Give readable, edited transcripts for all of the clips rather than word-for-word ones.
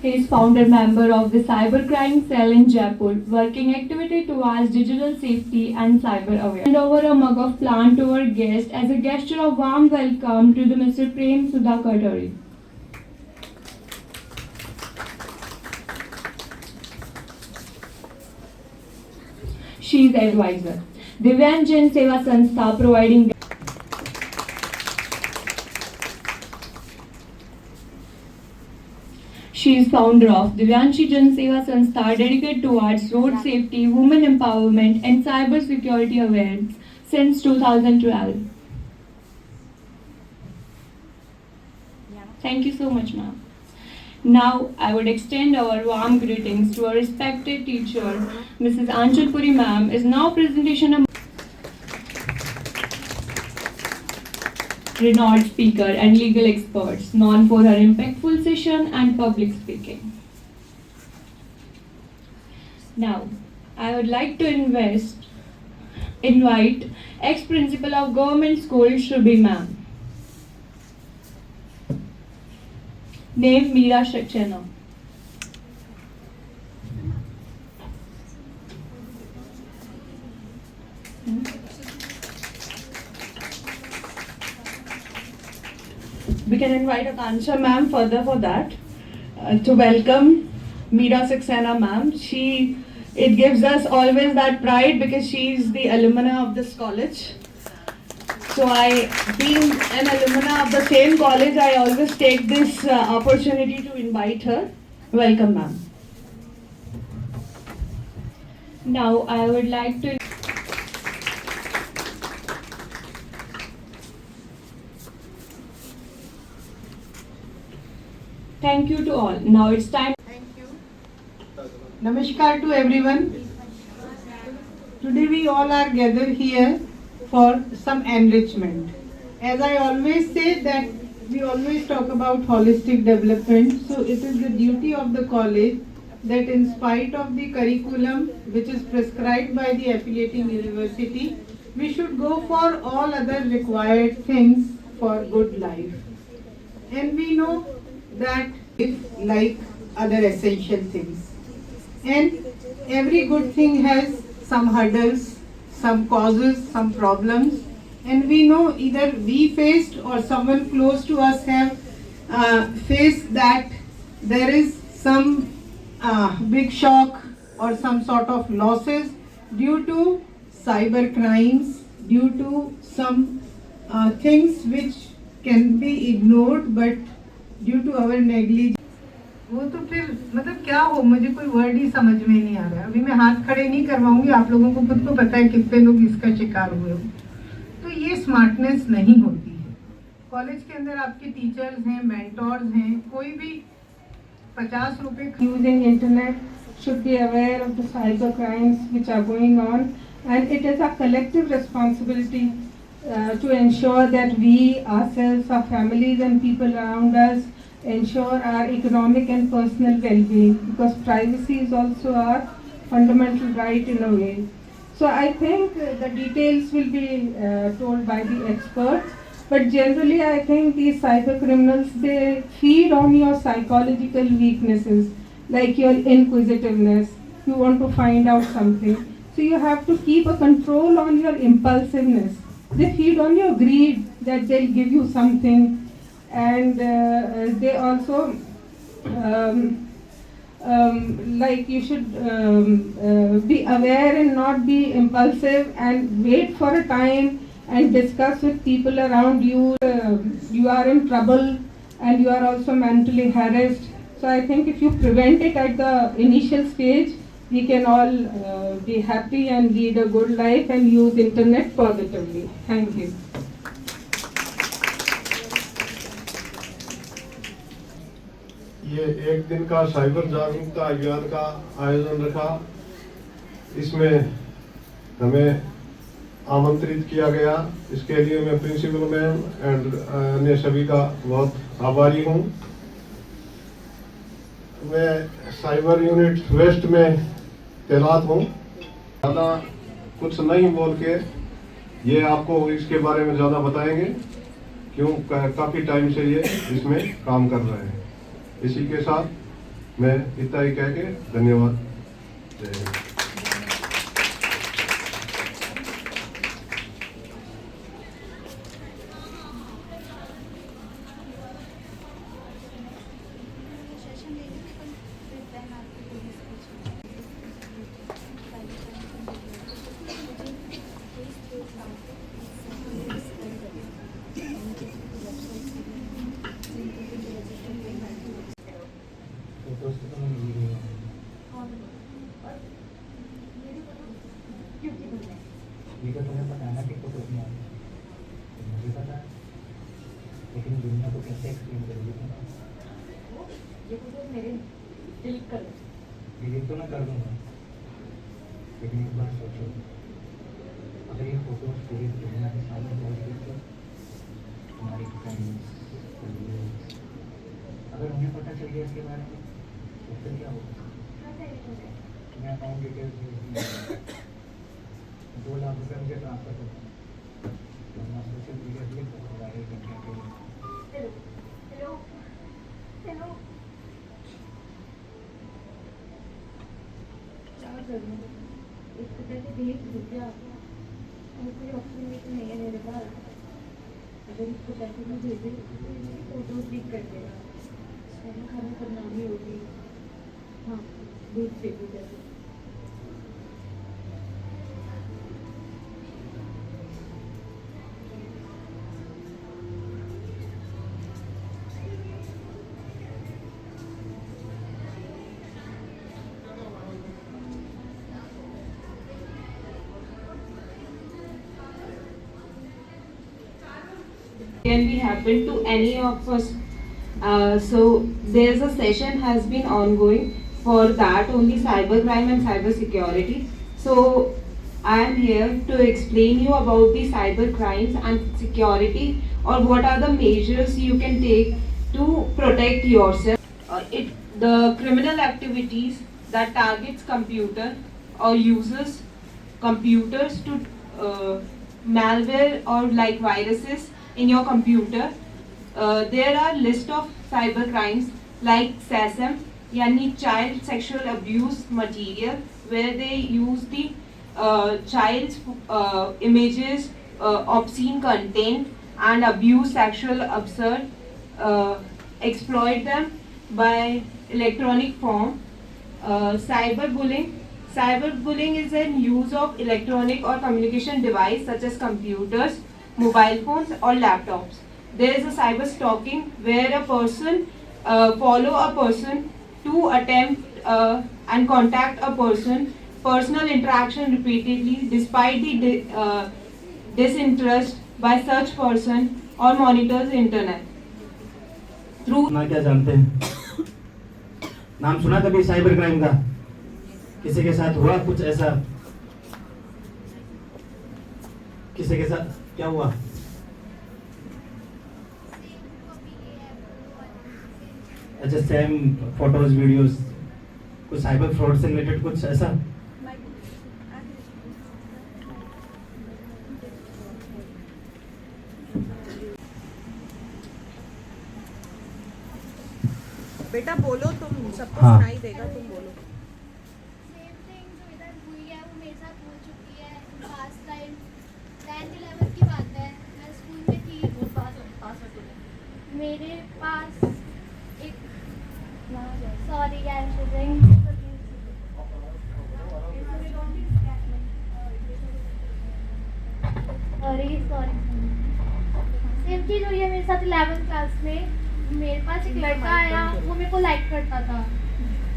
He is founder member of the Cybercrime Cell in Jaipur, working activity towards digital safety and cyber awareness. And over a mug of plant to our guest as a gesture of warm welcome to the Mr. Prem Sudhakar Tari. She is advisor. Divyan Jain Seva Sanstha providing. She is founder of Divyanshi Jan Seva Sanstha dedicated towards road safety, women empowerment and cyber security awareness since 2012. Thank you so much, ma'am. Now, I would extend our warm greetings to our respected teacher, Mrs. Anchal Puri ma'am, is now presentation of renowned speaker and legal experts, known for her impactful session and public speaking. Now, I would like to invite ex-principal of government school, Shrubi ma'am. Name Meera Saxena. We can invite Akansha ma'am further for that to welcome Meera Saxena ma'am. It gives us always that pride because she is the alumna of this college. So being an alumna of the same college, I always take this opportunity to invite her. Welcome ma'am. Now I would like to thank you to all. Now it's time. Thank you. Namaskar to everyone. Today we all are gathered here for some enrichment. As I always say that we always talk about holistic development. So it is the duty of the college that in spite of the curriculum which is prescribed by the affiliating university, we should go for all other required things for good life. And we know that like other essential things. And every good thing has some hurdles, some causes, some problems. And we know either we faced or someone close to us have faced that there is some big shock or some sort of losses due to cyber crimes, due to some things which can be ignored but due to our negligence. वो तो फिर मतलब क्या हो, मुझे कोई word ही समझ में नहीं आ रहा है. अभी मैं हाथ खड़े नहीं करवाऊंगी, आप लोगों को खुद को पता है कितने लोग इसका शिकार हुए हो. तो ये स्मार्टनेस नहीं होती है. कॉलेज के अंदर आपके टीचर्स हैं, मेंटोर्स हैं, कोई भी 50 रुपए using internet should be aware of the cyber crimes which are going on, and it is a collective responsibility to ensure that we ourselves, our families and people around us ensure our economic and personal well-being, because privacy is also our fundamental right in a way. So I think the details will be told by the experts, but generally I think these cyber criminals, they feed on your psychological weaknesses, like your inquisitiveness. You want to find out something, so you have to keep a control on your impulsiveness. They feed on your greed, that they'll give you something, and they also like you should be aware and not be impulsive, and wait for a time and discuss with people around you. You are in trouble and you are also mentally harassed. So I think if you prevent it at the initial stage, we can all be happy and lead a good life and use internet positively. Thank you. ये एक दिन का cyber जागरूकता अभियान का आयोजन रखा. इसमें हमें आमंत्रित किया गया. इसके लिए मैं प्रिंसिपल मैम एंड अन्य सभी का बहुत आभारी हूँ. मैं साइबर यूनिट वेस्ट में तैनात हूँ. ज़्यादा कुछ नहीं बोल के ये आपको इसके बारे में ज़्यादा बताएंगे, क्यों काफ़ी टाइम से ये इसमें काम कर रहे हैं. इसी के साथ मैं इतना ही कह के धन्यवाद। जय हिंद। ये तो तुम्हें पता है ना कि फोटो नहीं आती, तो मुझे पता है, लेकिन दुनिया को कैसे एक्सप्लेन करोगी तुम? ये फोटो मेरे डिलीट कर दो। डिलीट तो मैं कर दूंगा, लेकिन एक बार सोचो, अगर ये फोटो पूरी दुनिया के सामने पहुंच गई तो तुम्हारी फ्रेंड्स, अगर उन्हें पता चल गया इसके बारे में तो फिर क्या होगा? मैं अकाउंट डिटेल्स भेज दूँगा, 2 लाख रुपये मुझे ट्रांसफर कर दो, वरना सोशल मीडिया पे बहुत वायरल करने के लिए। हेलो हेलो क्या करूँ? एक तो कहते भेज रुपया और कोई ऑप्शन भी तो नहीं है मेरे पास। अगर इसको पैसे में भेजे तो मेरी फोटो क्लिक कर देगा, खाना करना भी होगी। हाँ भेज देगी पैसे। Can be happen to any of us. So there's a session has been ongoing for that only cybercrime and cyber security. So I am here to explain you about the cyber crimes and security, or what are the measures you can take to protect yourself. The criminal activities that targets computer or uses computers to malware or like viruses in your computer. There are list of cyber crimes like SASM, yani child sexual abuse material, where they use the child's images, obscene content and abuse, sexual absurd, exploit them by electronic form. Cyberbullying. Cyberbullying is a use of electronic or communication device such as computers, mobile phones or laptops. There is a cyber stalking where a person follow a person to attempt and contact a person, personal interaction repeatedly despite the disinterest by such person or monitors internet. Through ना क्या जानते हैं? नाम सुना कभी cyber crime का? किसी के साथ हुआ कुछ ऐसा? किसी के साथ क्या हुआ? अच्छा, सेम फोटोज वीडियोस, कुछ साइबर फ्रॉड से रिलेटेड कुछ ऐसा? बेटा बोलो, तुम सबको हाँ। सुनाई देगा, तुम बोलो। सेम थिंग जो इधर हुई है वो मेरे साथ हो चुकी है लास्ट टाइम 10th 11th की बात है। मैं स्कूल में थी, मेरे पास एक सॉरी सॉरी सेम चीज़ हुई है मेरे साथ 11th क्लास में। मेरे पास एक लड़का आया, वो मेरे को लाइक करता था।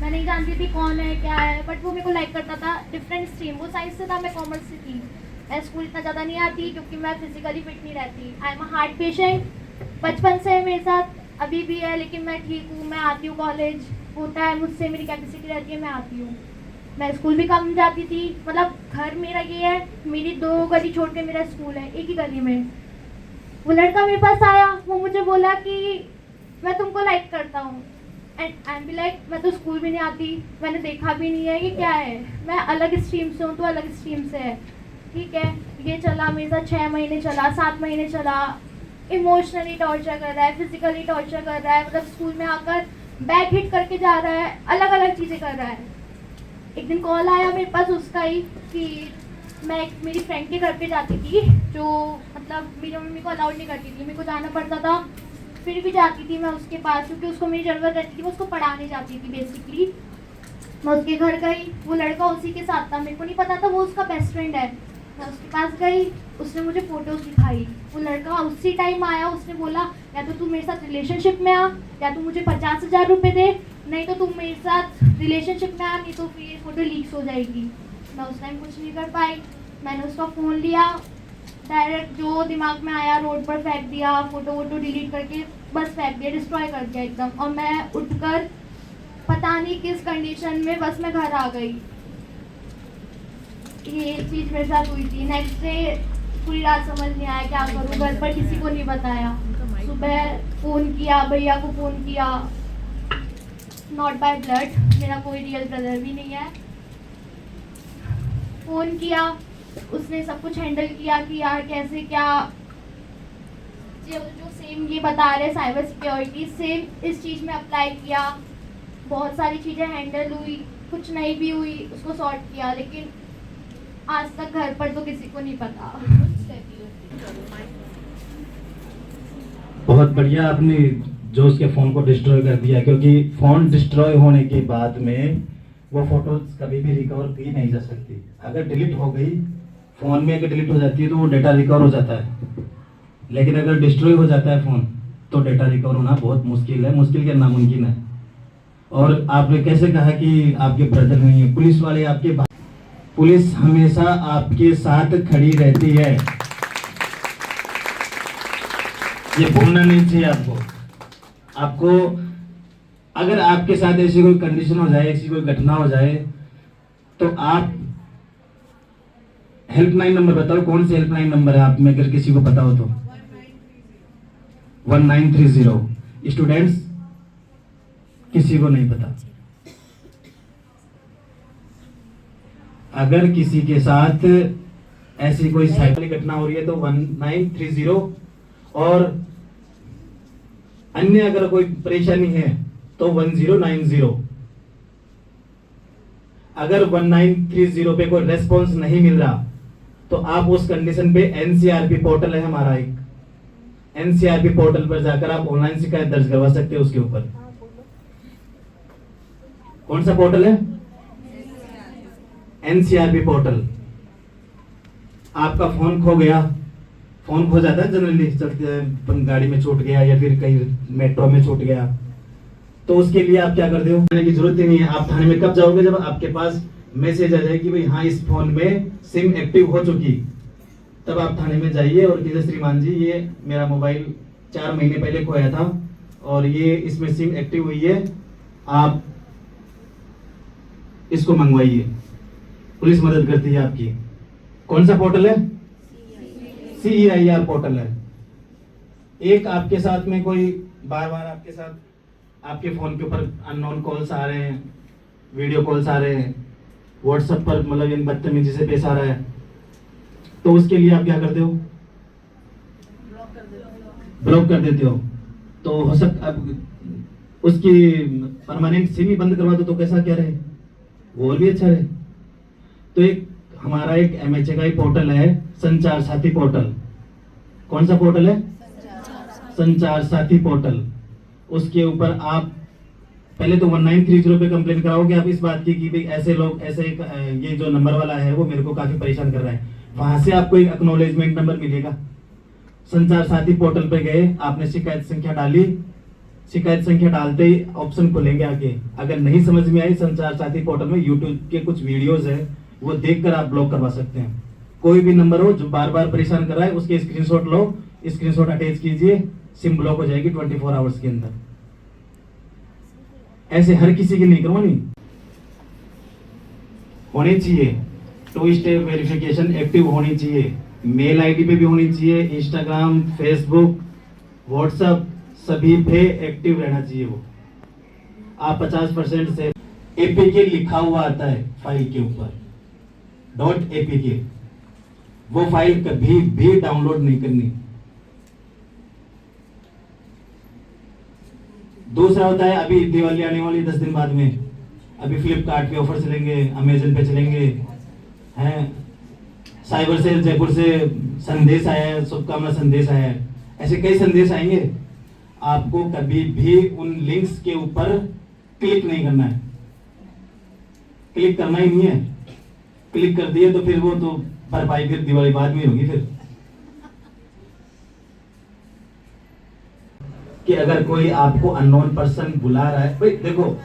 मैं नहीं जानती थी कौन है क्या है, बट वो मेरे को लाइक करता था। डिफरेंट स्ट्रीम, वो साइंस से था, मैं कॉमर्स से थी। मैं स्कूल इतना ज़्यादा नहीं आती क्योंकि मैं फिजिकली फिट नहीं रहती। I am a heart patient, बचपन से मेरे साथ अभी भी है, लेकिन मैं ठीक हूँ। मैं आती हूँ, कॉलेज होता है मुझसे, मेरी कैपेसिटी रहती है, मैं आती हूँ। मैं स्कूल भी कम जाती थी, मतलब घर मेरा ये है, मेरी 2 गली छोड़ के मेरा स्कूल है, एक ही गली में। वो लड़का मेरे पास आया, वो मुझे बोला कि मैं तुमको लाइक करता हूँ। And I am be like, मैं तो स्कूल भी नहीं आती, मैंने देखा भी नहीं है कि क्या है। मैं अलग स्ट्रीम से हूँ तो अलग स्ट्रीम से है, ठीक है। ये चला मेरे साथ 6 महीने चला, 7 महीने चला। इमोशनली टॉर्चर कर रहा है, फिजिकली टॉर्चर कर रहा है। मतलब स्कूल में आकर बैक हिट करके जा रहा है, अलग अलग चीज़ें कर रहा है। एक दिन कॉल आया मेरे पास उसका ही कि मैं मेरी फ्रेंड के घर पे जाती थी, जो मतलब मेरी मम्मी को अलाउड नहीं करती थी, मेरे को जाना पड़ता था, फिर भी जाती थी मैं उसके पास क्योंकि उसको मेरी ज़रूरत रहती थी। मैं उसको पढ़ाने जाती थी बेसिकली। मैं उसके घर गई, वो लड़का उसी के साथ था, मेरे को नहीं पता था वो उसका बेस्ट फ्रेंड है। मैं उसके पास गई, उसने मुझे फ़ोटोज़ दिखाई। वो लड़का उसी टाइम आया, उसने बोला या तो तू मेरे साथ रिलेशनशिप में आ, या तो मुझे 50,000 रुपये दे, नहीं तो तुम मेरे साथ रिलेशनशिप में आ, नहीं तो फिर ये फ़ोटो लीक्स हो जाएगी। मैं उस टाइम कुछ नहीं कर पाई। मैंने उसका फ़ोन लिया, डायरेक्ट जो दिमाग में आया रोड पर फेंक दिया, फ़ोटो वोटो डिलीट करके बस फेंक दिया, डिस्ट्रॉय कर दिया एकदम। और मैं उठकर पता नहीं किस कंडीशन में बस मैं घर आ गई। ये चीज़ मेरे साथ हुई थी। नेक्स्ट डे पूरी रात समझ नहीं आया क्या करूँ, घर पर किसी को नहीं बताया। सुबह फ़ोन किया, भैया को फ़ोन किया, नॉट बाय ब्लड, मेरा कोई रियल ब्रदर भी नहीं है। फ़ोन किया, उसने सब कुछ हैंडल किया कि यार कैसे क्या, जो सेम ये बता रहे साइबर सिक्योरिटी, सेम इस चीज़ में अप्लाई किया। बहुत सारी चीज़ें हैंडल हुई, कुछ नहीं भी हुई, उसको सॉर्ट किया, लेकिन आज तक घर पर तो किसी को नहीं पता। बहुत बढ़िया आपने जो उसके फ़ोन को डिस्ट्रॉय कर दिया, क्योंकि फ़ोन डिस्ट्रॉय होने के बाद में वो फ़ोटोज़ कभी भी रिकवर की नहीं जा सकती। अगर डिलीट हो गई, फ़ोन में अगर डिलीट हो जाती है तो वो डेटा रिकवर हो जाता है, लेकिन अगर डिस्ट्रॉय हो जाता है फ़ोन तो डेटा रिकवर होना बहुत मुश्किल है, मुश्किल क्या नामुमकिन है। और आपने कैसे कहा कि आपके ब्रदर नहीं है, पुलिस वाले आपके, पुलिस हमेशा आपके साथ खड़ी रहती है, ये भूलना नहीं चाहिए आपको। अगर आपके साथ ऐसी कोई कंडीशन हो जाए, ऐसी कोई घटना हो जाए, तो आप हेल्पलाइन नंबर बताओ, कौन से हेल्पलाइन नंबर है आप में, अगर किसी को पता हो तो 1930। स्टूडेंट्स किसी को नहीं पता। अगर किसी के साथ ऐसी कोई साइबर घटना हो रही है तो 1930, और अन्य अगर कोई परेशानी है तो 1090। अगर 1930 पे कोई रेस्पॉन्स नहीं मिल रहा तो आप उस कंडीशन पे एनसीआरपी पोर्टल है हमारा एक, एनसीआरपी पोर्टल पर जाकर आप ऑनलाइन शिकायत दर्ज करवा सकते हो। उसके ऊपर कौन सा पोर्टल है? NCRP portal. आपका फोन खो गया, फोन खो जाता है जनरली, चलते गाड़ी में छूट गया या फिर कहीं मेट्रो में छूट गया, तो उसके लिए आप क्या करते हो? जाने की जरूरत ही नहीं है। आप थाने में कब जाओगे? जब आपके पास मैसेज आ जाए कि भाई हाँ इस फोन में सिम एक्टिव हो चुकी, तब आप थाने में जाइए और कहिए श्रीमान जी ये मेरा मोबाइल 4 महीने पहले खोया था और ये इसमें सिम एक्टिव हुई है, आप इसको मंगवाइए। पुलिस मदद करती है आपकी। कौन सा पोर्टल है? CEIR पोर्टल है। एक आपके साथ में कोई बार बार आपके साथ आपके फोन के ऊपर अननोन कॉल्स आ रहे हैं, वीडियो कॉल्स आ रहे हैं, व्हाट्सएप पर मतलब इन बदतमीजी से पेश आ रहा है, तो उसके लिए आप क्या करते हो? ब्लॉक कर देते हो। तो हो सकता अब उसकी परमानेंट सिम ही बंद करवा दो तो कैसा क्या रहे, वो और भी अच्छा रहे। तो एक हमारा एक MHA का ही पोर्टल है, संचार साथी पोर्टल। कौन सा पोर्टल है? संचार साथी पोर्टल। उसके ऊपर आप पहले तो 1930 पे कंप्लेन कराओगे आप इस बात की कि भाई ऐसे लोग ऐसे ये जो नंबर वाला है वो मेरे को काफी परेशान कर रहा है। वहां से आपको एक एक्नॉलेजमेंट नंबर मिलेगा। संचार साथी पोर्टल पे गए, आपने शिकायत संख्या डाली, शिकायत संख्या डालते ही ऑप्शन खुलेंगे आगे। अगर नहीं समझ में आई, संचार साथी पोर्टल में यूट्यूब के कुछ वीडियोस है, वो देखकर आप ब्लॉक करवा सकते हैं। कोई भी नंबर हो जो बार बार परेशान कर रहा है, उसके स्क्रीनशॉट लो, स्क्रीनशॉट अटैच कीजिए, सिम ब्लॉक हो जाएगी 24 आवर्स के अंदर। ऐसे हर किसी की नहीं करवानी, होनी चाहिए। 2 स्टेप वेरिफिकेशन एक्टिव होनी चाहिए, मेल आईडी पे भी होनी चाहिए, इंस्टाग्राम, फेसबुक, व्हाट्सएप सभी पे एक्टिव रहना चाहिए। वो आप 50% से APK लिखा हुआ आता है फाइल के ऊपर, .APK, वो फाइल कभी भी डाउनलोड नहीं करनी। दूसरा होता है अभी दिवाली आने वाली 10 दिन बाद में, अभी फ्लिपकार्ट के ऑफर चलेंगे, अमेजन पे चलेंगे हैं, साइबर सेल जयपुर से संदेश आया है, शुभकामना संदेश आया है, ऐसे कई संदेश आएंगे। आपको कभी भी उन लिंक्स के ऊपर क्लिक नहीं करना है, क्लिक करना ही नहीं है। क्लिक कर दिए तो फिर वो तो भरपाई फिर दिवाली बाद में होगी। फिर कि अगर कोई आपको अननोन पर्सन बुला रहा है, भाई देखो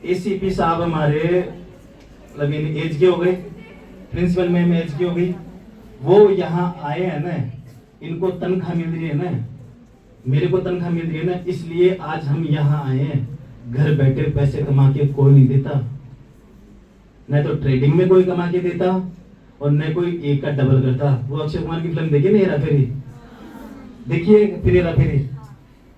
एसीपी साहब हमारे मतलब एज के हो गए, प्रिंसिपल मैम एज की हो गई, वो यहाँ आए हैं ना, इनको तनख्वाह मिल रही है ना, मेरे को तनख्वाह मिल रही है ना, इसलिए आज हम यहाँ आए हैं। घर बैठे पैसे कमा के कोई नहीं देता, न तो ट्रेडिंग में कोई कमा के देता और न कोई एक का डबल करता। वो अक्षय कुमार की फिल्म देखिए ना, हेरा फेरी, देखिए फिर हेरा फेरी,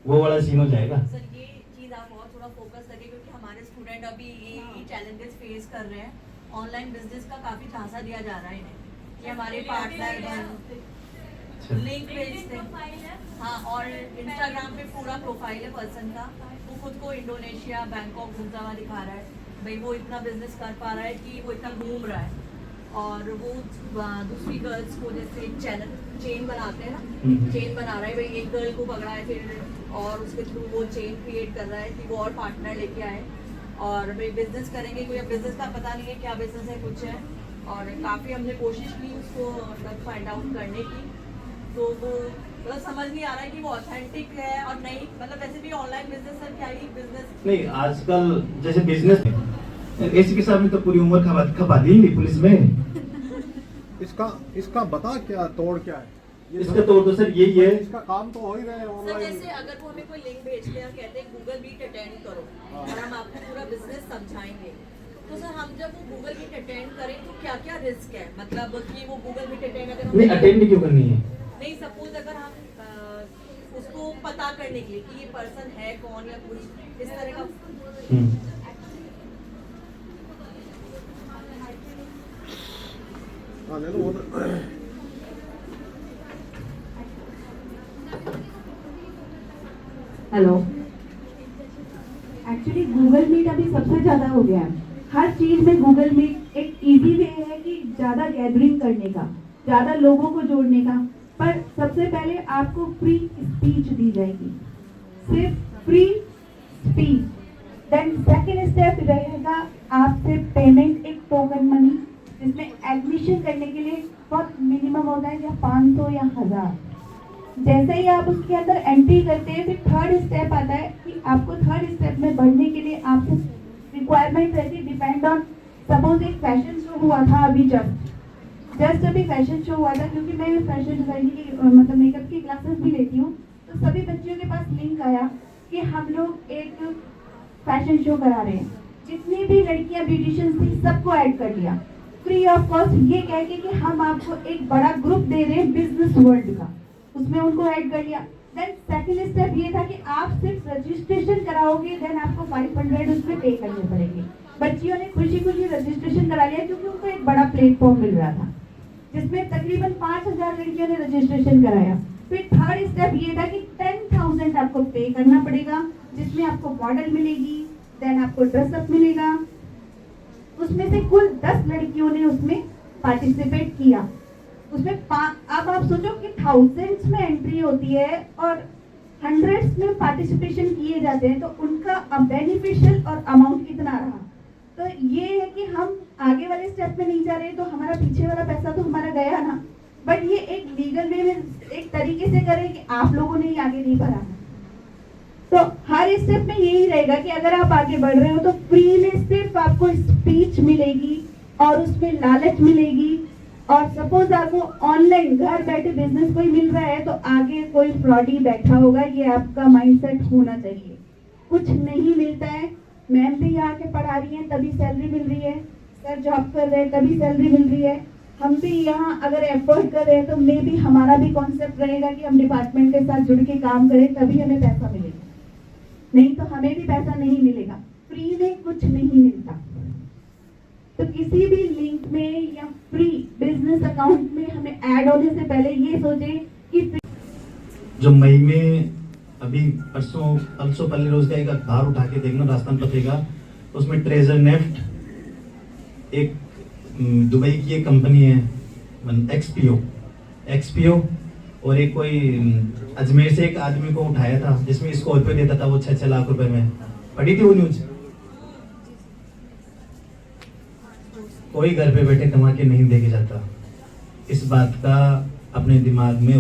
वो वाला सीन हो जाएगा। सर ये चीज़ आप और थोड़ा फोकस करिए, क्योंकि हमारे स्टूडेंट अभी ये चैलेंजेस फेस कर रहे हैं। ऑनलाइन बिजनेस का काफ़ी झांसा दिया जा रहा है इन्हें कि हमारे पार्टनर लिंक भेजते हैं, हाँ, और इंस्टाग्राम पे पूरा प्रोफाइल है पर्सन का, वो खुद को इंडोनेशिया बैंकॉक घूमता हुआ दिखा रहा है, भाई वो इतना बिजनेस कर पा रहा है कि वो इतना घूम रहा है, और वो दूसरी गर्ल्स को जैसे चेन बनाते हैं ना, चेन बना रहा है, भाई एक गर्ल को पकड़ा है फिर और उसके थ्रू वो चेन क्रिएट कर रहा है कि वो और पार्टनर लेके आए और भाई बिजनेस करेंगे। कोई बिजनेस का पता नहीं है क्या बिजनेस है, कुछ है, और काफ़ी हमने कोशिश की उसको मतलब फाइंड आउट करने की, तो वो मतलब समझ नहीं आ रहा है कि वो ऑथेंटिक है और नहीं। मतलब वैसे भी ऑनलाइन बिजनेस सर क्या ही बिजनेस नहीं, आजकल जैसे बिजनेस एसीपी साहब ने तो पूरी उम्र खपा दी पुलिस में। इसका बता क्या तोड़ क्या है? इसका तोड़ तो सर यही है, इसका काम तो हो ही रहे हैं सर, ऑनलाइन। जैसे अगर वो हमें कोई लिंक भेजते हैं, कहते हैं गूगल मीट अटेंड करो और हम आपको पूरा बिजनेस समझाएंगे, तो सर हम जब वो गूगल मीट अटेंड करें तो क्या क्या रिस्क है, मतलब कि वो गूगल मीट अटेंड अगर नहीं अटेंड क्यों करनी है? नहीं, सपोज अगर हम उसको पता करने के लिए कि ये पर्सन है कौन या कुछ इस तरह का। हाँ ले लो वो तो। हेलो, एक्चुअली गूगल मीट अभी सबसे ज़्यादा हो गया है, हर चीज़ में गूगल मीट एक इजी वे है कि ज़्यादा गैदरिंग करने का, ज़्यादा लोगों को जोड़ने का। पर सबसे पहले आपको फ्री स्पीच दी जाएगी, सिर्फ free speech. Then second step रहेगा आपसे पेमेंट, एक टोकन मनी, जिसमें एडमिशन करने के लिए बहुत मिनिमम होता है या 500 या 1000। जैसे ही आप उसके अंदर एंट्री करते हैं, फिर थर्ड स्टेप आता है कि आपको थर्ड स्टेप में बढ़ने के लिए आपसे रिक्वायरमेंट रहती है, डिपेंड ऑन। सपोज एक फैशन शो हुआ था अभी, जस्ट अभी फैशन शो हुआ था, क्योंकि मैं फैशन डिजाइनिंग की मतलब मेकअप की क्लासेस भी लेती हूँ, तो सभी बच्चियों के पास लिंक आया कि हम लोग एक फैशन शो करा रहे हैं। जितनी भी लड़कियां ब्यूटिशियंस थी सबको ऐड कर लिया फ्री ऑफ कॉस्ट, ये कह के कि हम आपको एक बड़ा ग्रुप दे रहे हैं बिजनेस वर्ल्ड का, उसमें उनको ऐड कर लिया। देन सेकंड स्टेप ये था कि आप सिर्फ रजिस्ट्रेशन कराओगे, देन आपको 500 उसमें पे करने पड़ेंगे। बच्चियों ने खुशी खुशी रजिस्ट्रेशन करा लिया, क्योंकि उनको एक बड़ा प्लेटफॉर्म मिल रहा था, जिसमें तकरीबन 5000 लड़कियों ने रजिस्ट्रेशन कराया। फिर थर्ड स्टेप ये था कि 10,000 आपको पे करना पड़ेगा, जिसमें आपको मॉडल मिलेगी, देन आपको ड्रेसअप मिलेगा। उसमें से कुल 10 लड़कियों ने उसमें पार्टिसिपेट किया। उसमें अब आप सोचो कि थाउजेंड्स में एंट्री होती है और हंड्रेड्स में पार्टिसिपेशन किए जाते हैं, तो उनका बेनिफिशियल और अमाउंट कितना रहा। तो ये है कि हम आगे वाले स्टेप में नहीं जा रहे, तो हमारा पीछे वाला पैसा तो हमारा गया ना, बट ये एक लीगल वे में एक तरीके से करें कि आप लोगों ने ही आगे नहीं बढ़ा। तो हर स्टेप में यही रहेगा कि अगर आप आगे बढ़ रहे हो तो फ्री में सिर्फ आपको स्पीच मिलेगी और उसमें लालच मिलेगी। और सपोज आपको ऑनलाइन घर बैठे बिजनेस कोई मिल रहा है, तो आगे कोई फ्रॉडी बैठा होगा, ये आपका माइंडसेट होना चाहिए। कुछ नहीं मिलता है, मैम भी यहाँ के पढ़ा रही हैं तभी सैलरी मिल रही है, सर जॉब कर रहे हैं तभी सैलरी मिल रही है, हम भी यहाँ अगर एफर्ट कर रहे हैं तो मे भी हमारा भी कॉन्सेप्ट रहेगा कि हम डिपार्टमेंट के साथ जुड़ के काम करें तभी हमें पैसा मिलेगा, नहीं तो हमें भी पैसा नहीं मिलेगा। फ्री में कुछ नहीं मिलता। तो किसी भी लिंक में या फ्री बिजनेस अकाउंट में हमें ऐड होने से पहले ये सोचें कि जो मई में अभी परसों पल्ली रोज का एक अखबार उठा के देखना, राजस्थान पत्रिका, उसमें ट्रेजर नेफ्ट एक दुबई की एक कंपनी है एक्सपीओ और एक कोई अजमेर से एक आदमी को उठाया था जिसमें स्कॉर्पियो देता था वो 6-6 लाख रुपए में। पढ़ी थी वो न्यूज? कोई घर पे बैठे कमा के नहीं देके जाता। इस बात का अपने दिमाग में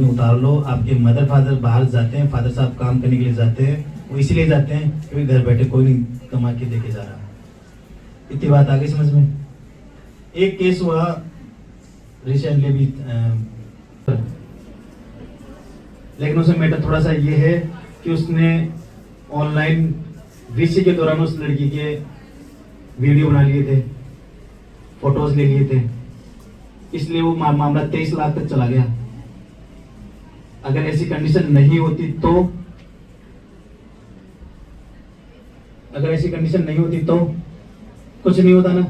उतार लो। आपके मदर फादर बाहर जाते हैं, फादर साहब काम करने के लिए जाते हैं, वो इसलिए जाते हैं क्योंकि घर बैठे कोई नहीं कमा के देके जा रहा। इतनी बात आ गई समझ में? एक केस हुआ रिसेंटली भी, लेकिन उसमें मैटर थोड़ा सा ये है कि उसने ऑनलाइन वीसी के दौरान उस लड़की के वीडियो बना लिए थे, फोटोज ले लिए थे, इसलिए वो मामला 23 लाख तक चला गया। अगर ऐसी कंडीशन नहीं होती तो कुछ नहीं होता ना।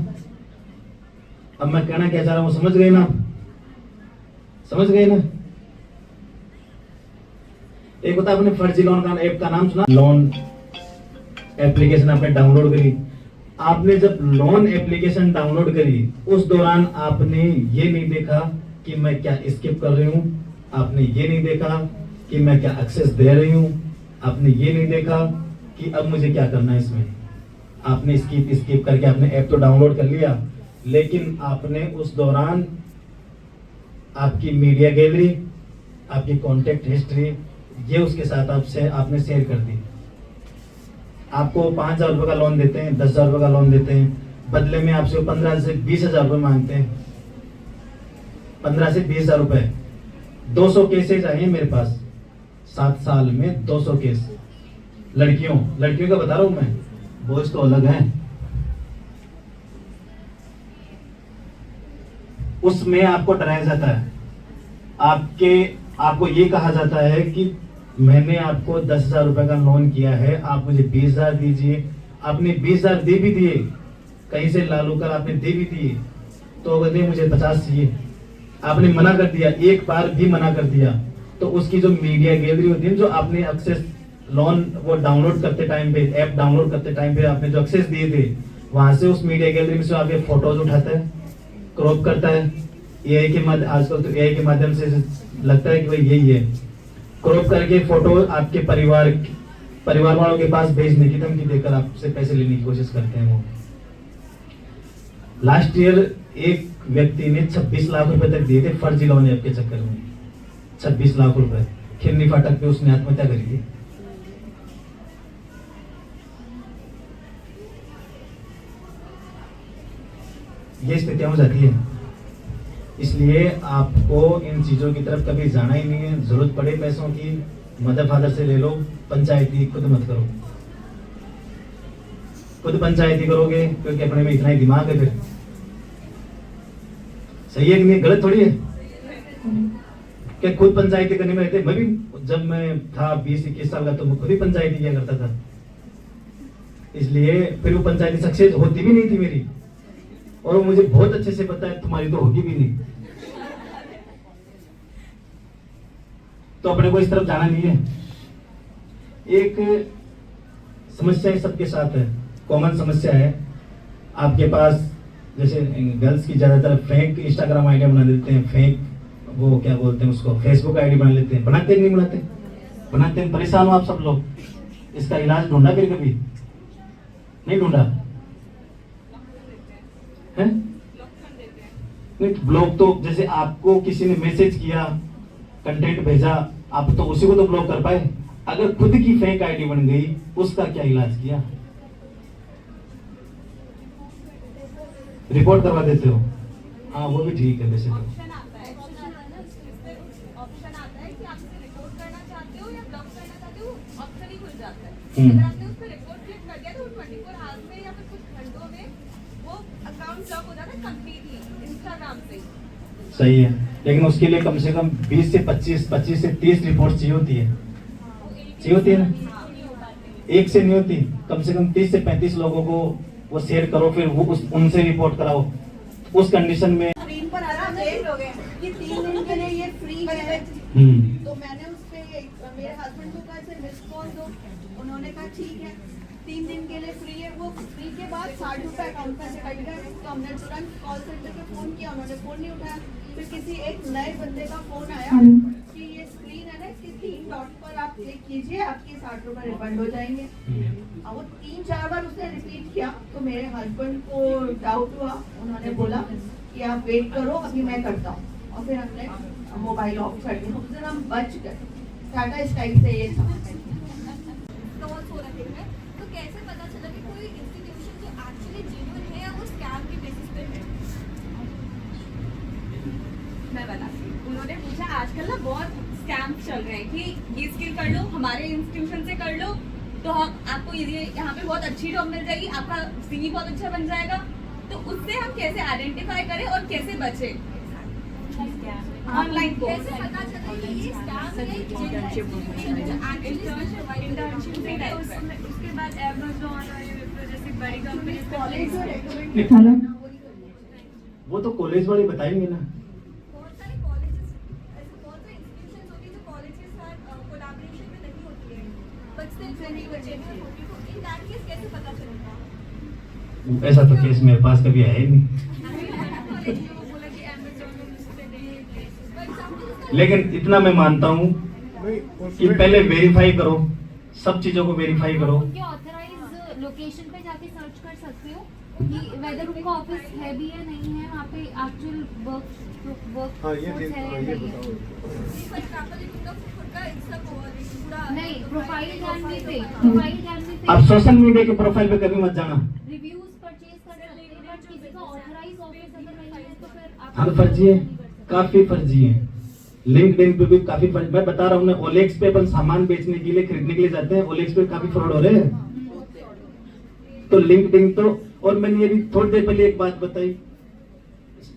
अब मैं कहना क्या चाह रहा हूं समझ गए ना? समझ गए ना? एक होता आपने फर्जी लोन का ऐप का नाम सुना? लोन एप्लीकेशन आपने डाउनलोड करी। आपने जब लोन एप्लीकेशन डाउनलोड करी उस दौरान आपने ये नहीं देखा कि मैं क्या स्किप कर रही हूँ, आपने ये नहीं देखा कि मैं क्या एक्सेस दे रही हूँ, आपने ये नहीं देखा कि अब मुझे क्या करना है इसमें। आपने स्किप करके आपने ऐप तो डाउनलोड कर लिया, लेकिन आपने उस दौरान आपकी मीडिया गैलरी, आपकी कॉन्टेक्ट हिस्ट्री ये उसके साथ आपने शेयर कर दी। आपको 5,000 रुपये का लोन देते हैं, 10,000 रुपये का लोन देते हैं, बदले में आपसे 15 से 20,000 रुपये मांगते हैं। 15 से 20,000 रुपये। 200 केसेज आए हैं मेरे पास 7 साल में, 200 केस। लड़कियों का बता रहा हूं मैं, बोझ तो अलग है। उसमें आपको डराया जाता है, आपको ये कहा जाता है कि मैंने आपको 10,000 रुपए का लोन किया है, आप मुझे 20,000 दीजिए। आपने 20,000 दे भी दिए, कहीं से लालू कर आपने दे भी दिए, तो कहते मुझे 50 चाहिए। आपने मना कर दिया, एक बार भी मना कर दिया, तो उसकी जो मीडिया गैलरी होती है, जो आपने एक्सेस लोन वो डाउनलोड करते टाइम पे, ऐप डाउनलोड करते टाइम पे आपने जो एक्सेस दिए थे, वहां से उस मीडिया गैलरी में से आपके फोटोज उठाता है, क्रॉप करता है। एआई के माध्यम, आजकल तो एआई के माध्यम से लगता है कि भाई यही है, क्रॉप करके फोटो आपके परिवार वालों के पास भेजने की धमकी देकर आपसे पैसे लेने की कोशिश करते हैं। वो लास्ट ईयर एक व्यक्ति ने 26 लाख रुपए तक दिए थे फर्जी लोन ऐप के चक्कर में। 26 लाख रुपए खिरनी फाटक पे उसने आत्महत्या करी थी। ये स्थितियां हो जाती है, इसलिए आपको इन चीजों की तरफ कभी जाना ही नहीं है। जरूरत पड़े पैसों की, मदर फादर से ले लो, पंचायती खुद मत करो। खुद पंचायती करोगे क्योंकि अपने में इतना ही दिमाग है, फिर सही है कि नहीं? गलत थोड़ी है कि खुद पंचायती करने में रहते। मैं भी जब मैं था 20-21 साल का तो मैं खुद ही पंचायती किया करता था, इसलिए फिर वो पंचायती सक्सेस होती भी नहीं थी मेरी, और वो मुझे बहुत अच्छे से पता है तुम्हारी तो होगी भी नहीं। तो अपने को इस तरफ जाना नहीं है। एक समस्या सबके साथ है, कॉमन समस्या है। आपके पास जैसे गर्ल्स की ज्यादातर फेक इंस्टाग्राम आईडी बना देते हैं, फेक वो क्या बोलते हैं उसको, फेसबुक आईडी बना लेते हैं। बनाते नहीं बनाते? बनाते हैं। परेशान हो आप सब लोग। इसका इलाज ढूंढा फिर कभी? नहीं ढूंढा है? नहीं, ब्लॉक तो जैसे आपको किसी ने मैसेज किया, कंटेंट भेजा, आप तो उसी को तो ब्लॉक कर पाए। अगर खुद की फेक आईडी बन गई, उसका क्या इलाज किया? रिपोर्ट करवा देते हो? हाँ, वो भी ठीक है। वैसे तो ऑप्शन आता है कि आप इसे रिपोर्ट करना चाहते हो या ब्लॉक करना चाहते हो, ऑप्शन ही खुल जाता है। अगर आपने उस पर रिपोर्ट क्लिक कर दिया तो 24 आवर्स में या फिर कुछ घंटों में वो अकाउंट ब्लॉक हो जाता है कंप्लीटली इंस्टाग्राम से। सही है, लेकिन उसके लिए कम से कम 20 से 25 से 30 रिपोर्ट चाहिए होती है। चाहिए होती है ना? एक से नहीं होती, कम से कम 30 से 35 लोगों को वो शेयर करो, फिर वो उनसे रिपोर्ट कराओ। उस कंडीशन में स्क्रीन पर आ रहा है, कि 3 दिन के लिए ये फ्री है। तो मैंने उस पे मेरे हस्बैंड को कहा इसे मिस कॉल दो, उन्होंने कहा ठीक है 3 दिन के लिए फ्री है। वो फ्री के बाद 60 रुपये अकाउंट में से कट गए। तो हमने तुरंत कॉल सेंटर पे फ़ोन किया, उन्होंने फ़ोन नहीं उठाया। फिर किसी एक नए बंदे का फ़ोन आया कि ये स्क्रीन है ना, इसके 3 डॉट पर आप क्लिक कीजिए, आपके 60 रुपये रिफंड हो जाएंगे। अब वो 3-4 बार उसने रिपीट किया तो मेरे हस्बैंड को डाउट हुआ। उन्होंने बोला कि आप वेट करो, अभी मैं करता हूँ। और फिर हमने मोबाइल ऑफ कर दिया। उस दिन हम बच गए। टाटा स्काई से ये था। तो कैसे पता चला कि कोई इंस्टीट्यूशन जो एक्चुअली जेन्युइन है या वो स्कैम के बेसिस पे है? मैं बताती हूँ। उन्होंने पूछा आजकल ना बहुत स्कैम चल रहे हैं कि ये स्किल कर लो, हमारे इंस्टीट्यूशन से कर लो तो हम आपको ये यहाँ पे बहुत अच्छी जॉब मिल जाएगी, आपका सीवी बहुत अच्छा बन जाएगा। तो उससे हम कैसे आइडेंटिफाई करें और कैसे बचें? ऑनलाइन कोर्स कैसे पता चला कि ये स्कैम है? इंटर्नशिप से टाइप है। उसके बाद Amazon और जैसे बड़ी कंपनी कॉलेज हेलो, वो तो कॉलेज वाले बताएंगे ना। बहुत सारे कॉलेजेस ऐसे बहुत सारे इंस्टीट्यूशंस होती है जो कॉलेज के साथ कोलैबोरेशन में नहीं होती है, बट स्टिल ट्रेनिंग होती है। तो इन दैट केस कैसे पता चलेगा? ऐसा तो केस मेरे पास कभी आया ही नहीं। लेकिन इतना मैं मानता हूँ कि पहले वेरीफाई करो, सब चीजों को वेरीफाई करो। उनके ऑथराइज लोकेशन पे जाके सर्च कर सकते हो कि वेदर उनका ऑफिस है भी या नहीं है, वहाँ पे एक्चुअल वर्क है या नहीं है। नहीं, प्रोफाइल जानने पे आप सोशल मीडिया के प्रोफाइल पे कभी मत जाना। रिव्यूज परचेज कर सकते हैं, बट किसी का ऑथराइज ऑफिस अगर नहीं है तो फिर आप हाँ फर्जी है, काफी फर्जी है। लिंक्डइन पे भी काफी फर्जी। मैं बता रहा हूँ ना, ओलेक्स पे अपन सामान बेचने के लिए, खरीदने के लिए जाते हैं, ओलेक्स पे काफी फ्रॉड हो रहे हैं। तो लिंक्डइन तो, और मैंने ये भी थोड़ी देर पहले एक बात बताई,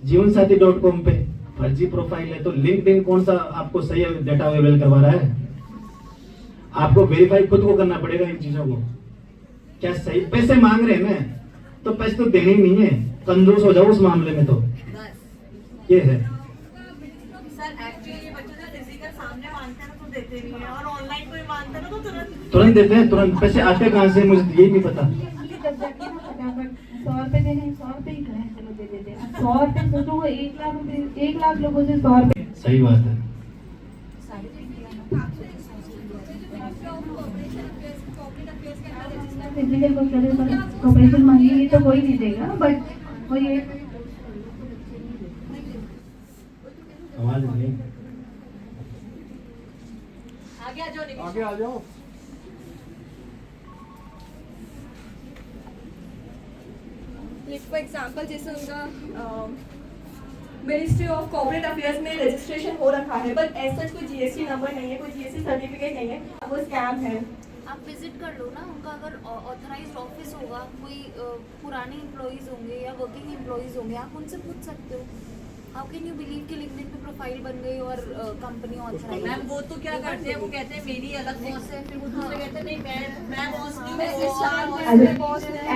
जीवनसाथी.com पे फर्जी प्रोफाइल है। तो लिंक्डइन कौन सा आपको सही डेटा अवेलेबल करवा रहा है? आपको वेरीफाई खुद को करना पड़ेगा इन चीजों को। क्या सही पैसे मांग रहे हैं ना, तो पैसे तो देने ही नहीं है, कंजूस हो जाओ उस मामले में। तो ये है सर, एक्चुअली ये बच्चे जो फिजिकल सामने मांगते हैं तो देते नहीं है, और ऑनलाइन कोई मांगता है ना तो तुरंत देते हैं। तुरंत पैसे आते कहाँ से मुझे यही नहीं पता। 100 रुपए देने, 100 रुपए ही कहें, चलो दे देते हैं। 100 रुपए सोचो, वो 1 लाख लोगों से 100 रुपए। सही बात है। फिजिकल कॉर्पोरेशन मांगेंगे तो कोई नहीं देगा, बट वो ये आवाज नहीं। आगे आ जाओ। फॉर एग्जाम्पल जैसे उनका मिनिस्ट्री ऑफ कॉर्पोरेट अफेयर्स में रजिस्ट्रेशन हो रखा है, बट ऐसा कोई जीएसटी नंबर नहीं है, कोई जीएसटी सर्टिफिकेट नहीं है, वो स्कैम है। आप विजिट कर लो ना उनका, अगर ऑथराइज्ड ऑफिस होगा, कोई पुराने एम्प्लॉइज होंगे या वर्किंग एम्प्लॉइज होंगे, आप उनसे पूछ सकते हो। हाउ कैन यू बिलीव कि लिंक्डइन पे प्रोफाइल बन गई और कंपनी ऑथराइज्ड? मैम वो तो क्या करते हैं, वो कहते हैं मेरी अलग बॉस है, फिर वो दूसरे कहते हैं नहीं मैं बॉस नहीं हूँ।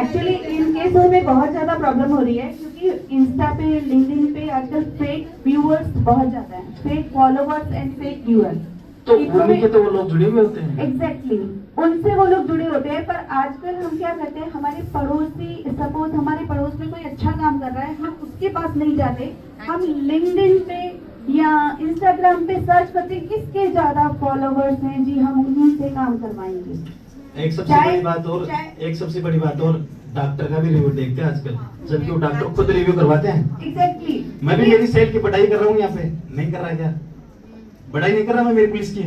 एक्चुअली इन केसों में बहुत ज्यादा प्रॉब्लम हो रही है, क्योंकि इंस्टा पे, लिंक्डइन पे आजकल फेक व्यूअर्स बहुत ज्यादा है, fake followers and fake viewers. तो उन्हीं के तो वो लोग जुड़े हुए होते हैं। एग्जैक्टली, उनसे वो लोग जुड़े होते हैं। पर आजकल हम क्या करते हैं, हमारे पड़ोसी, सपोज हमारे पड़ोस में कोई अच्छा काम कर रहा है, हम उसके पास नहीं जाते, हम लिंक्डइन पे या इंस्टाग्राम पे सर्च करते हैं किसके ज्यादा फॉलोवर्स हैं, जी हम उन्हीं से काम करवाएंगे। एक सबसे बड़ी बात और डॉक्टर का भी रिव्यू देखते हैं आजकल, जबकि वो डॉक्टर खुद रिव्यू करवाते हैं। एग्जैक्टली, मैं भी मेरी सेल की पढ़ाई कर रहा हूँ, यहाँ पे नहीं कर रहा क्या? पढ़ाई नहीं कर रहा मैं मेरी पुलिस की,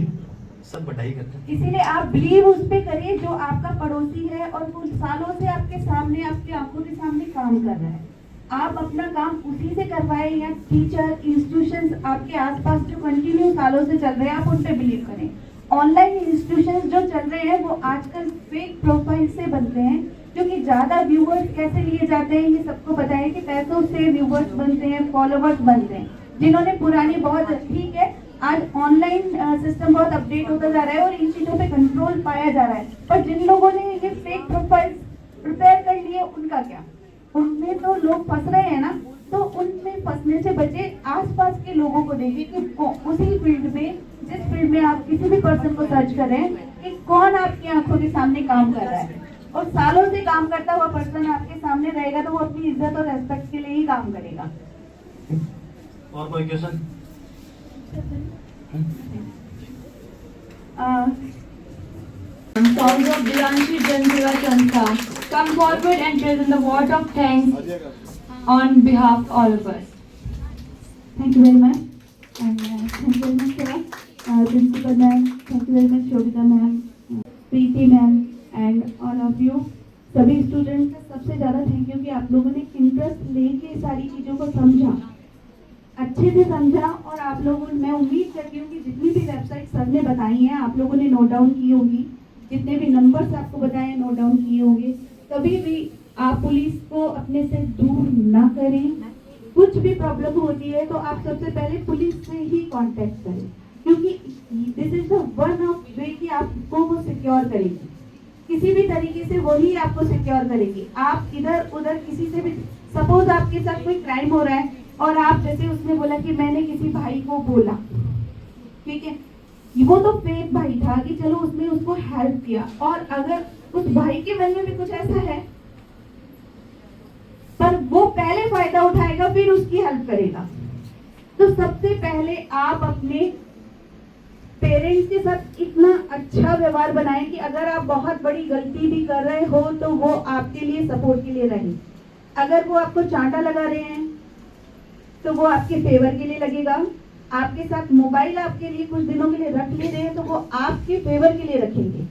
सब पढ़ाई करते हैं। इसीलिए आप बिलीव उस पे करिए जो आपका पड़ोसी है और वो सालों से आपके सामने, आपकी आंखों के सामने काम कर रहा है। आप अपना काम उसी से करवाएं, या टीचर, इंस्टीट्यूशंस आपके आसपास जो कंटिन्यू सालों से चल रहे हैं, आप उन पे बिलीव करें। ऑनलाइन इंस्टीट्यूशंस जो चल रहे हैं वो आजकल फेक प्रोफाइल से बनते हैं, क्योंकि ज्यादा व्यूवर्स कैसे लिए जाते हैं ये सबको पता है कि पैसों से व्यूवर्स बनते हैं, फॉलोवर्स बनते हैं। जिन्होंने पुरानी बहुत, ठीक है आज ऑनलाइन सिस्टम बहुत अपडेट होता जा रहा है और इन चीजों पे कंट्रोल पाया जा रहा है, पर जिन लोगों ने ये फेक प्रोफाइल प्रिपेयर कर लिए उनका क्या? उनमें तो लोग फंस रहे हैं ना। तो उनमें फंसने से बचे, आसपास के लोगों को देखिए कि उसी फील्ड में, जिस फील्ड में आप किसी भी पर्सन को सर्च कर रहे हैं कि कौन आपकी आंखों के सामने काम कर रहा है, और सालों से काम करता हुआ पर्सन आपके सामने रहेगा तो वो अपनी इज्जत और रेस्पेक्ट के लिए ही काम करेगा। और कोई question? Sons of Dilanshi Jansiva Chansa, come forward and present the vote of thanks on behalf of all of us. Thank you very much. And thank you very much, sir. Principal ma'am, thank you very much, Shobita ma'am, Preeti ma'am, and all of you. सभी students का सबसे ज़्यादा thank you कि आप लोगों ने interest लेके सारी चीज़ों को समझा, अच्छे से समझा, और आप लोगों, मैं उम्मीद करती हूँ कि जितनी भी वेबसाइट सर ने बताई हैं आप लोगों ने नोट डाउन की होगी, जितने भी नंबर्स आपको बताए नोट डाउन किए होंगे। कभी भी आप पुलिस को अपने से दूर ना करें, कुछ भी प्रॉब्लम होती है तो आप सबसे पहले पुलिस से ही कांटेक्ट करें, क्योंकि this is the one of वे कि आपको वो सिक्योर करेगी, किसी भी तरीके से वही आपको सिक्योर करेगी। आप इधर उधर किसी से भी, सपोज आपके साथ कोई क्राइम हो रहा है और आप, जैसे उसने बोला कि मैंने किसी भाई को बोला, ठीक है, वो तो फेक भाई था कि चलो उसने उसको हेल्प किया, और अगर उस भाई के मन में भी कुछ ऐसा है पर वो पहले फायदा उठाएगा फिर उसकी हेल्प करेगा, तो सबसे पहले आप अपने पेरेंट्स के साथ इतना अच्छा व्यवहार बनाएं कि अगर आप बहुत बड़ी गलती भी कर रहे हो तो वो आपके लिए सपोर्ट के लिए रहे। अगर वो आपको चांटा लगा रहे हैं तो वो आपके फेवर के लिए लगेगा, आपके साथ मोबाइल आपके लिए कुछ दिनों के लिए रख ले रहे हैं तो वो आपके फेवर के लिए रखेंगे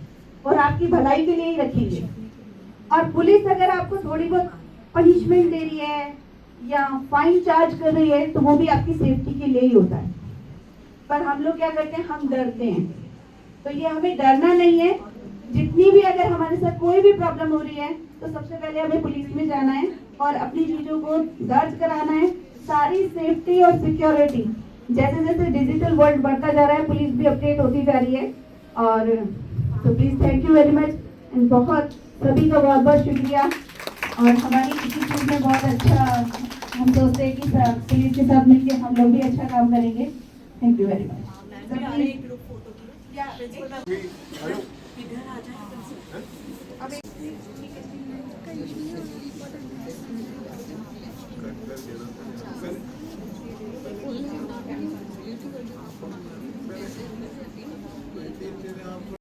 और आपकी भलाई के लिए ही रखेंगे। और पुलिस अगर आपको थोड़ी बहुत पनिशमेंट दे रही है या फाइन चार्ज कर रही है तो वो भी आपकी सेफ्टी के लिए ही होता है, पर हम लोग क्या करते हैं, हम डरते हैं। तो ये हमें डरना नहीं है। जितनी भी अगर हमारे साथ कोई भी प्रॉब्लम हो रही है तो सबसे पहले हमें पुलिस में जाना है और अपनी चीज़ों को दर्ज कराना है। सारी सेफ्टी और सिक्योरिटी, जैसे जैसे डिजिटल वर्ल्ड बढ़ता जा रहा है पुलिस भी अपडेट होती जा रही है। और तो please thank you very much and बहुत सभी का बहुत बहुत शुक्रिया। और हमारी इसी चीज़ में बहुत अच्छा, हम सोचते हैं कि पुलिस के साथ मिलकर हम लोग भी अच्छा काम करेंगे। Thank you very much. इधर आ जाए।